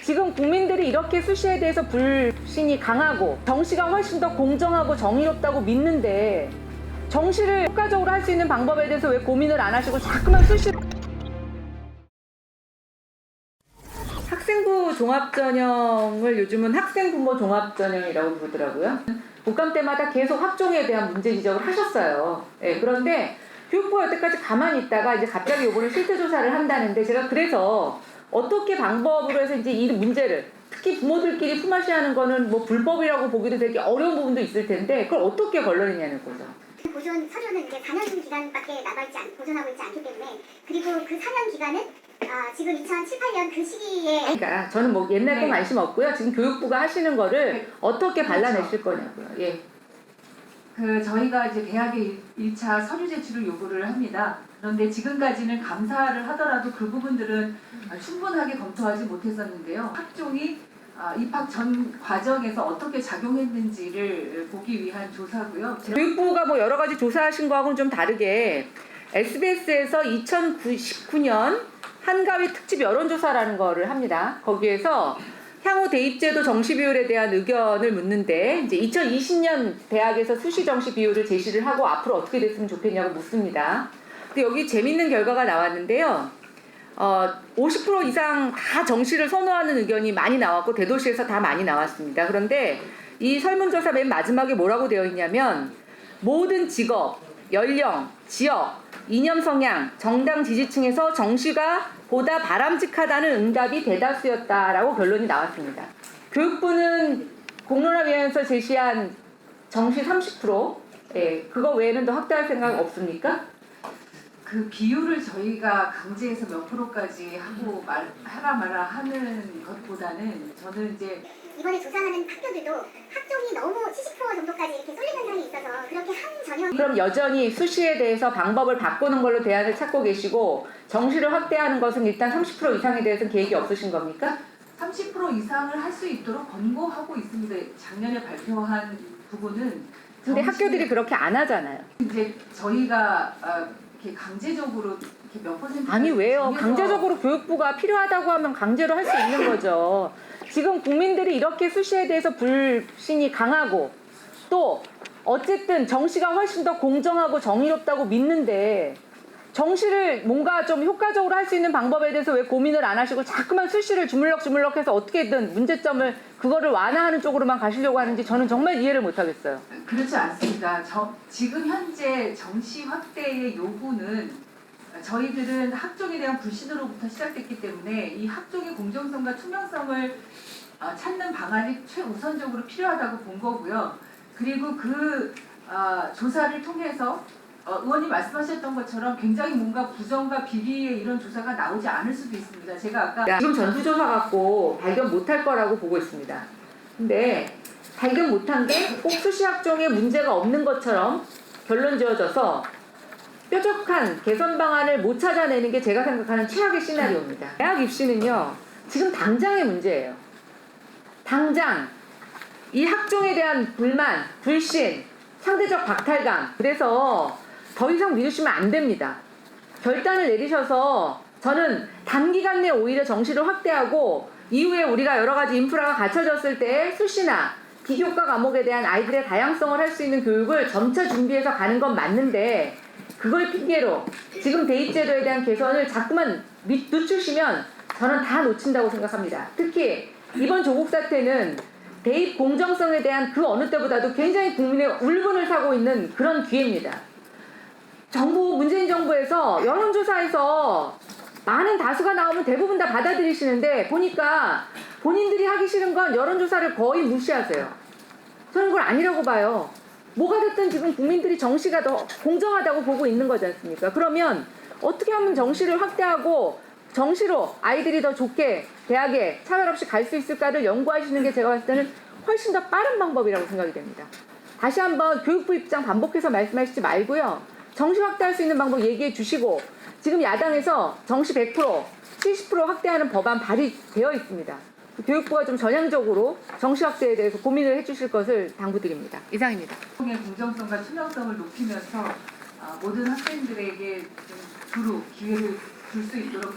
지금 국민들이 이렇게 수시에 대해서 불신이 강하고 정시가 훨씬 더 공정하고 정의롭다고 믿는데 정시를 효과적으로 할 수 있는 방법에 대해서 왜 고민을 안 하시고 자꾸만 수시. 학생부 종합전형을 요즘은 학생부모 종합전형이라고 부르더라고요. 국감 때마다 계속 학종에 대한 문제 지적을 하셨어요. 네, 그런데 교육부가 여태까지 가만히 있다가 이제 갑자기 이번에 실태조사를 한다는데 제가 그래서 어떻게 방법으로 해서 이제 이 문제를 특히 부모들끼리 품앗이하는 거는 뭐 불법이라고 보기도 되게 어려운 부분도 있을 텐데 그걸 어떻게 걸러내냐는 거죠. 보존 서류는 이제 4년 기간밖에 보존하고 있지 않기 때문에 그리고 그 4년 기간은 지금 2007, 8년 그 시기에 그러니까 저는 뭐 옛날 거 관심 없고요. 지금 교육부가 하시는 거를 어떻게 발라내실 거냐고요. 예. 저희가 이제 대학에 1차 서류 제출을 요구를 합니다. 그런데 지금까지는 감사를 하더라도 그 부분들은 충분하게 검토하지 못했었는데요. 학종이 입학 전 과정에서 어떻게 작용했는지를 보기 위한 조사고요. 교육부가 뭐 여러 가지 조사하신 거하고는 좀 다르게 SBS에서 2019년 한가위 특집 여론조사라는 거를 합니다. 거기에서 향후 대입제도 정시 비율에 대한 의견을 묻는데 이제 2020년 대학에서 수시 정시 비율을 제시를 하고 앞으로 어떻게 됐으면 좋겠냐고 묻습니다. 근데 여기 재밌는 결과가 나왔는데요. 50% 이상 다 정시를 선호하는 의견이 많이 나왔고 대도시에서 다 많이 나왔습니다. 그런데 이 설문조사 맨 마지막에 뭐라고 되어 있냐면 모든 직업, 연령, 지역, 이념 성향, 정당 지지층에서 정시가 보다 바람직하다는 응답이 대다수였다라고 결론이 나왔습니다. 교육부는 공론화위원회에서 제시한 정시 30%, 그거 외에는 더 확대할 생각 없습니까? 그 비율을 저희가 강제해서 몇 프로까지 하고 하라 마라 하는 것보다는 저는 이제 이번에 조사하는 학교들도 학종이 너무 70% 정도까지 이렇게 쏠리는 현상이 있어서 그렇게 한 전형이 그럼 여전히 수시에 대해서 방법을 바꾸는 걸로 대안을 찾고 계시고 정시를 확대하는 것은 일단 30% 이상에 대해서는 계획이 없으신 겁니까? 30% 이상을 할 수 있도록 권고하고 있습니다. 작년에 발표한 부분은 근데 학교들이 그렇게 안 하잖아요. 이제 저희가 이렇게 강제적으로 이렇게 몇 퍼센트 아니 왜요? 강제적으로 교육부가 필요하다고 하면 강제로 할 수 있는 거죠. 지금 국민들이 이렇게 수시에 대해서 불신이 강하고 또 어쨌든 정시가 훨씬 더 공정하고 정의롭다고 믿는데 정시를 뭔가 좀 효과적으로 할 수 있는 방법에 대해서 왜 고민을 안 하시고 자꾸만 수시를 주물럭주물럭해서 어떻게든 문제점을 그거를 완화하는 쪽으로만 가시려고 하는지 저는 정말 이해를 못하겠어요. 그렇지 않습니다. 지금 현재 정시 확대의 요구는 저희들은 학종에 대한 불신으로부터 시작됐기 때문에 이 학종의 공정성과 투명성을 찾는 방안이 최우선적으로 필요하다고 본 거고요. 그리고 그 조사를 통해서 의원님 말씀하셨던 것처럼 굉장히 뭔가 부정과 비리의 이런 조사가 나오지 않을 수도 있습니다. 제가 아까 지금 전수조사 갖고 발견 못할 거라고 보고 있습니다. 근데 발견 못한 게 꼭 수시 학종에 문제가 없는 것처럼 결론 지어져서 뾰족한 개선 방안을 못 찾아내는 게 제가 생각하는 최악의 시나리오입니다. 대학 입시는요, 지금 당장의 문제예요. 당장 이 학종에 대한 불만, 불신, 상대적 박탈감, 그래서 더 이상 미루시면 안 됩니다. 결단을 내리셔서 저는 단기간 내에 오히려 정시를 확대하고 이후에 우리가 여러 가지 인프라가 갖춰졌을 때 수시나 비교과 과목에 대한 아이들의 다양성을 할 수 있는 교육을 점차 준비해서 가는 건 맞는데 그걸 핑계로 지금 대입제도에 대한 개선을 자꾸만 늦추시면 저는 다 놓친다고 생각합니다. 특히 이번 조국 사태는 대입 공정성에 대한 그 어느 때보다도 굉장히 국민의 울분을 사고 있는 그런 기회입니다. 문재인 정부에서 여론조사에서 많은 다수가 나오면 대부분 다 받아들이시는데 보니까 본인들이 하기 싫은 건 여론조사를 거의 무시하세요. 저는 그걸 아니라고 봐요. 뭐가 됐든 지금 국민들이 정시가 더 공정하다고 보고 있는 거지 않습니까? 그러면 어떻게 하면 정시를 확대하고 정시로 아이들이 더 좋게 대학에 차별 없이 갈 수 있을까를 연구하시는 게 제가 봤을 때는 훨씬 더 빠른 방법이라고 생각이 됩니다. 다시 한번 교육부 입장 반복해서 말씀하시지 말고요. 정시 확대할 수 있는 방법 얘기해 주시고 지금 야당에서 정시 100%, 70% 확대하는 법안 발의되어 있습니다. 교육부가 좀 전향적으로 정시 확대에 대해서 고민을 해주실 것을 당부드립니다. 이상입니다. 학종의 공정성과 투명성을 높이면서 모든 학생들에게 좀 두루 기회를 줄 수 있도록